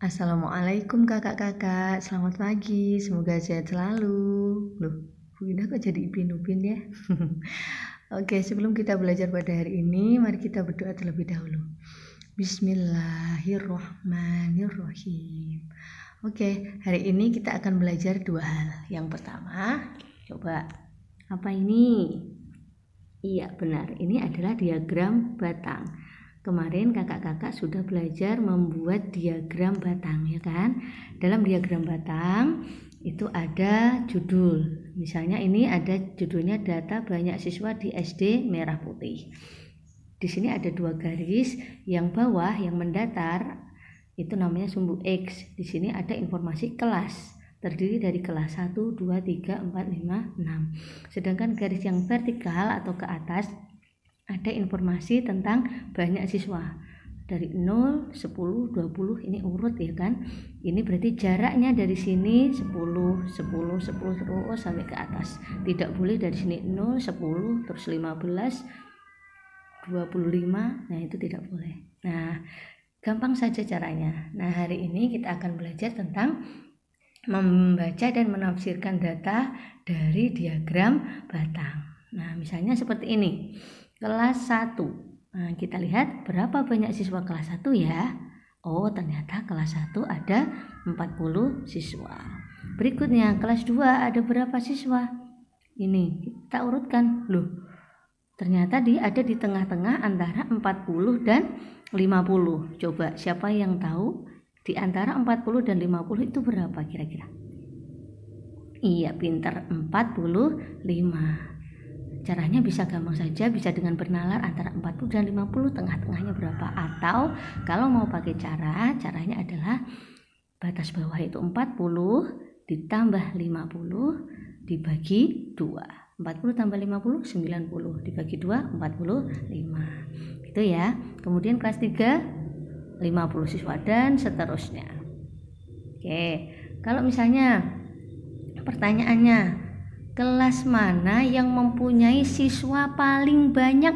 Assalamualaikum kakak-kakak, selamat pagi, semoga sehat selalu. Loh, Bu Indah kok jadi Ipin-Upin ya? Oke, sebelum kita belajar pada hari ini, mari kita berdoa terlebih dahulu. Bismillahirrohmanirrohim. Oke, hari ini kita akan belajar dua hal. Yang pertama, coba, apa ini? Iya, benar, ini adalah diagram batang. Kemarin kakak-kakak sudah belajar membuat diagram batang, ya kan? Dalam diagram batang itu ada judul. Misalnya ini ada judulnya data banyak siswa di SD Merah Putih. Di sini ada dua garis, yang bawah yang mendatar itu namanya sumbu X. Di sini ada informasi kelas. Terdiri dari kelas 1, 2, 3, 4, 5, 6. Sedangkan garis yang vertikal atau ke atas ada informasi tentang banyak siswa dari 0, 10, 20, ini urut ya kan. Ini berarti jaraknya dari sini 10, 10, 10 terus sampai ke atas. Tidak boleh dari sini 0, 10 terus 15, 25. Nah, itu tidak boleh. Nah, gampang saja caranya. Nah, hari ini kita akan belajar tentang membaca dan menafsirkan data dari diagram batang. Nah, misalnya seperti ini. Kelas 1. Nah, kita lihat berapa banyak siswa kelas 1 ya. Oh, ternyata kelas 1 ada 40 siswa. Berikutnya kelas 2 ada berapa siswa? Ini kita urutkan. Loh, ternyata dia ada di tengah-tengah antara 40 dan 50. Coba siapa yang tahu di antara 40 dan 50 itu berapa kira-kira? Iya, pintar, 45. Caranya bisa gampang saja, bisa dengan bernalar antara 40 dan 50, tengah-tengahnya berapa. Atau kalau mau pakai caranya adalah batas bawah itu 40 ditambah 50 dibagi 2. 40 tambah 50, 90 dibagi 2, 45. Itu ya. Kemudian kelas 3, 50 siswa dan seterusnya. Oke, kalau misalnya pertanyaannya, kelas mana yang mempunyai siswa paling banyak?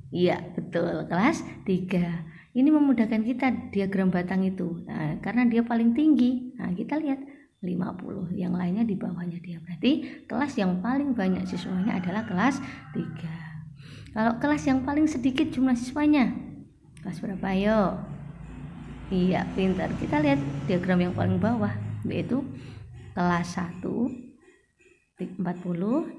Iya, betul, kelas 3. Ini memudahkan kita diagram batang itu. Nah, karena dia paling tinggi. Nah, kita lihat 50, yang lainnya di bawahnya dia. Berarti kelas yang paling banyak siswanya adalah kelas 3. Kalau kelas yang paling sedikit jumlah siswanya, kelas berapa ayo? Iya, pintar. Kita lihat diagram yang paling bawah, yaitu kelas 1 40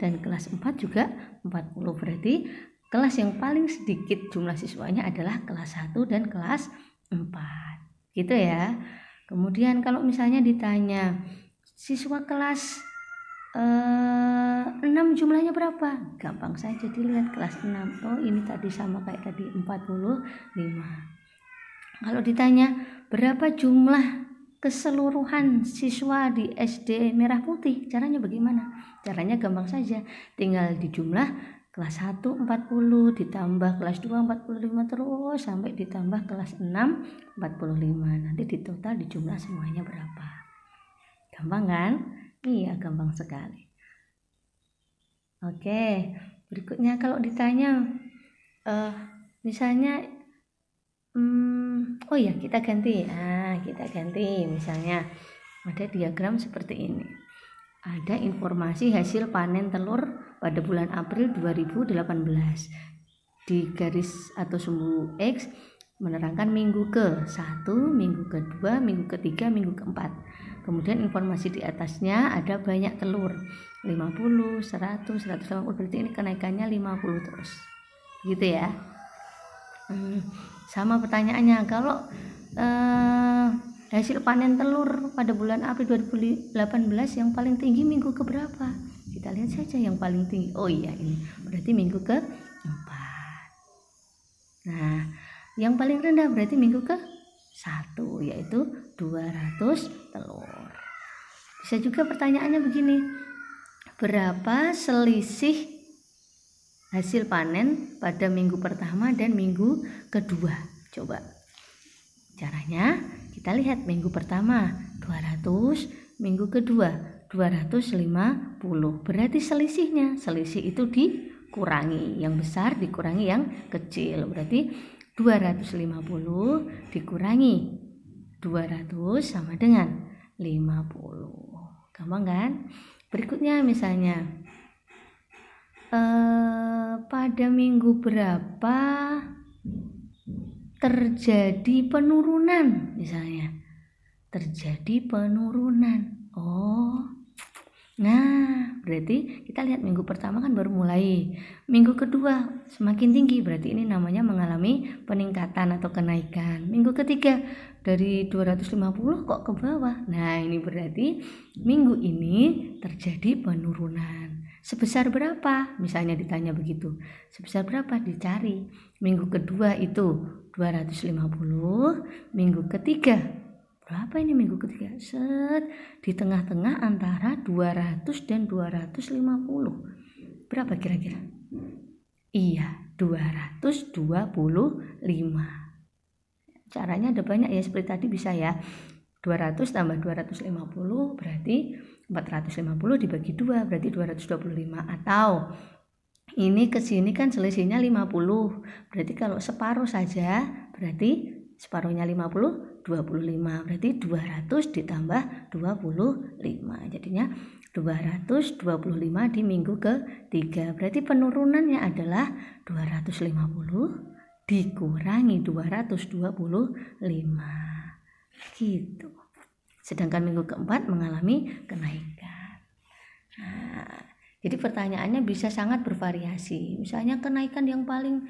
dan kelas 4 juga 40. Berarti kelas yang paling sedikit jumlah siswanya adalah kelas 1 dan kelas 4. Gitu ya. Kemudian kalau misalnya ditanya siswa kelas 6 jumlahnya berapa? Gampang saja dilihat kelas 6. Oh, ini tadi sama kayak tadi 45. Kalau ditanya berapa jumlah keseluruhan siswa di SD Merah Putih, caranya bagaimana? Caranya gampang saja, tinggal dijumlah kelas 1 40 ditambah kelas 2 45 terus sampai ditambah kelas 6 45. Nanti di total dijumlah semuanya berapa. Gampang kan? Iya, gampang sekali. Oke, berikutnya kalau ditanya misalnya oh ya, kita ganti. Kita ganti. Misalnya ada diagram seperti ini. Ada informasi hasil panen telur pada bulan April 2018. Di garis atau sumbu X menerangkan minggu ke-1, minggu ke-2, minggu ke-3, minggu ke-4. Kemudian informasi di atasnya ada banyak telur. 50, 100, 180, berarti ini kenaikannya 50 terus. Gitu ya. Sama pertanyaannya, kalau hasil panen telur pada bulan April 2018 yang paling tinggi minggu keberapa? Kita lihat saja yang paling tinggi. Oh iya, ini berarti minggu ke-4. Nah, yang paling rendah berarti minggu ke-1, yaitu 200 telur. Bisa juga pertanyaannya begini, berapa selisih hasil panen pada minggu pertama dan minggu kedua? Coba caranya kita lihat, minggu pertama 200, minggu kedua 250. Berarti selisih itu dikurangi, yang besar dikurangi yang kecil. Berarti 250 dikurangi 200 sama dengan 50. Gampang kan? Berikutnya misalnya pada minggu berapa terjadi penurunan, misalnya terjadi penurunan. Nah berarti kita lihat minggu pertama kan baru mulai, minggu kedua semakin tinggi, berarti ini namanya mengalami peningkatan atau kenaikan. Minggu ketiga dari 250 kok ke bawah, nah ini berarti minggu ini terjadi penurunan. Sebesar berapa? Misalnya ditanya begitu, sebesar berapa? Dicari. Minggu kedua itu 250, minggu ketiga berapa ini minggu ketiga? Di tengah-tengah antara 200 dan 250. Berapa kira-kira? Iya, 225. Caranya ada banyak ya, seperti tadi bisa ya. 200 tambah 250 berarti 450 dibagi 2 berarti 225. Atau ini ke sini kan selisihnya 50. Berarti kalau separuh saja berarti separuhnya 50 25, berarti 200 ditambah 25, jadinya 225 di minggu ketiga. Berarti penurunannya adalah 250 dikurangi 225 gitu. Sedangkan minggu keempat mengalami kenaikan. Nah, jadi pertanyaannya bisa sangat bervariasi. Misalnya kenaikan yang paling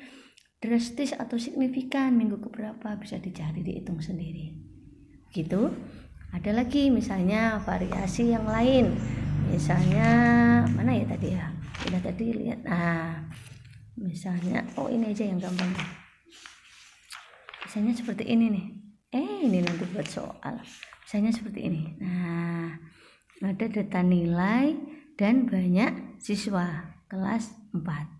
drastis atau signifikan minggu keberapa bisa dicari, dihitung sendiri. Gitu. Ada lagi misalnya variasi yang lain. Misalnya mana ya tadi ya? Udah tadi lihat. Nah, misalnya ini aja yang gampang. Misalnya seperti ini nih. Ini nanti buat soal. Misalnya seperti ini. Nah, ada data nilai dan banyak siswa kelas 4.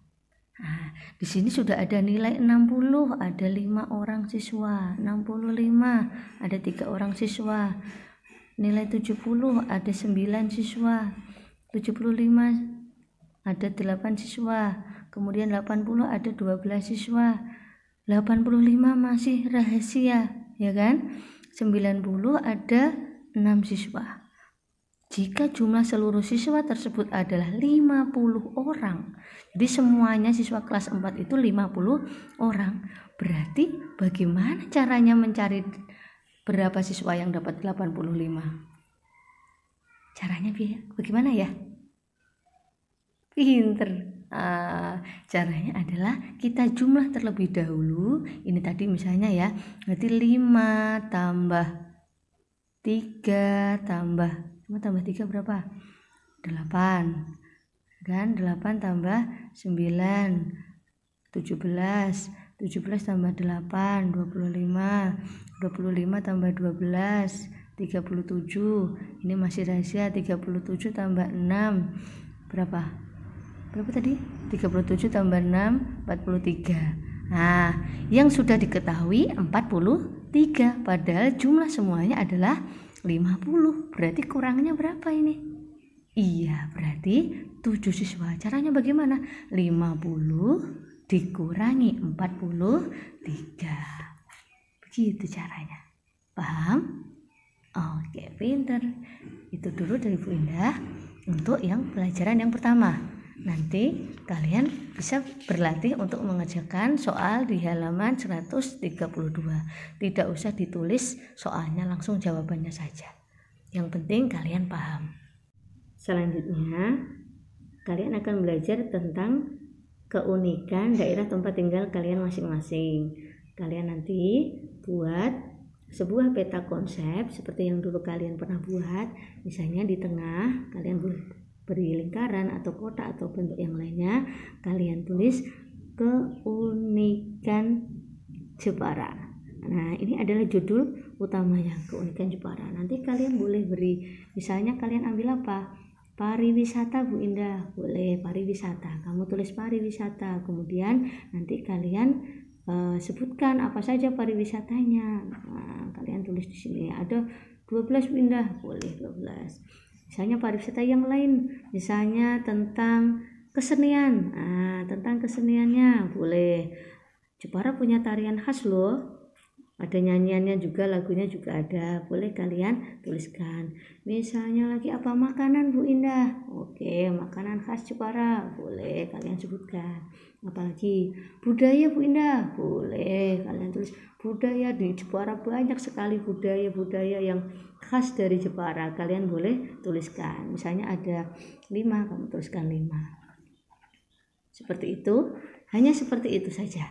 Nah, di sini sudah ada nilai 60, ada 5 orang siswa, 65 ada 3 orang siswa, nilai 70 ada 9 siswa, 75 ada 8 siswa, kemudian 80 ada 12 siswa, 85 masih rahasia, ya kan? 90 ada 6 siswa. Jika jumlah seluruh siswa tersebut adalah 50 orang, jadi semuanya siswa kelas 4 itu 50 orang, berarti bagaimana caranya mencari berapa siswa yang dapat 85? Caranya bagaimana ya? Pinter. Caranya adalah kita jumlah terlebih dahulu. Ini tadi misalnya ya, berarti 5 tambah 3 tambah 3 berapa? 8 kan? 8 tambah 9 17 tambah 8 25 tambah 12 37. Ini masih rahasia. 37 tambah 6 berapa tadi? 37 tambah 6 43. Nah, yang sudah diketahui 43, padahal jumlah semuanya adalah 50. Berarti kurangnya berapa ini? Iya, berarti 7 siswa. Caranya bagaimana? 50 dikurangi 43. Begitu caranya. Paham? Oke, pinter. Itu dulu dari Bu Indah untuk yang pelajaran yang pertama. Nanti kalian bisa berlatih untuk mengerjakan soal di halaman 132. Tidak usah ditulis soalnya, langsung jawabannya saja. Yang penting kalian paham. Selanjutnya, kalian akan belajar tentang keunikan daerah tempat tinggal kalian masing-masing. Kalian nanti buat sebuah peta konsep seperti yang dulu kalian pernah buat. Misalnya di tengah kalian beri lingkaran atau kotak atau bentuk yang lainnya, kalian tulis keunikan Jepara. Nah, ini adalah judul utamanya, keunikan Jepara. Nanti kalian boleh beri, misalnya kalian ambil apa? Pariwisata, Bu Indah. Boleh pariwisata. Kamu tulis pariwisata. Kemudian nanti kalian sebutkan apa saja pariwisatanya. Nah, kalian tulis di sini. Ada 12, Bu Indah. Boleh 12. Misalnya pariwisata yang lain, misalnya tentang kesenian. Nah, tentang keseniannya boleh Jepara punya tarian khas loh. Ada nyanyiannya juga, lagunya juga ada. Boleh kalian tuliskan. Misalnya lagi apa makanan Bu Indah? Oke, makanan khas Jepara. Boleh kalian sebutkan. Apalagi budaya Bu Indah? Boleh kalian tulis budaya. Di Jepara banyak sekali budaya-budaya yang khas dari Jepara. Kalian boleh tuliskan. Misalnya ada 5, kamu tuliskan 5. Seperti itu. Hanya seperti itu saja.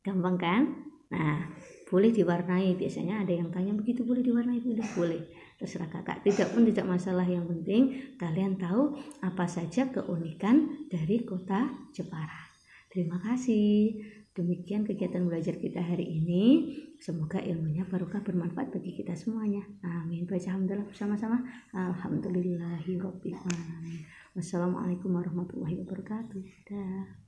Gampang kan? Nah, boleh diwarnai. Biasanya ada yang tanya, begitu boleh diwarnai? Boleh, terserah kakak. Tidak masalah, yang penting kalian tahu apa saja keunikan dari kota Jepara. Terima kasih. Demikian kegiatan belajar kita hari ini. Semoga ilmunya barokah, bermanfaat bagi kita semuanya. Amin. Baca alhamdulillah bersama-sama. Alhamdulillahirobbilalamin. Wassalamualaikum warahmatullahi wabarakatuh. Dah.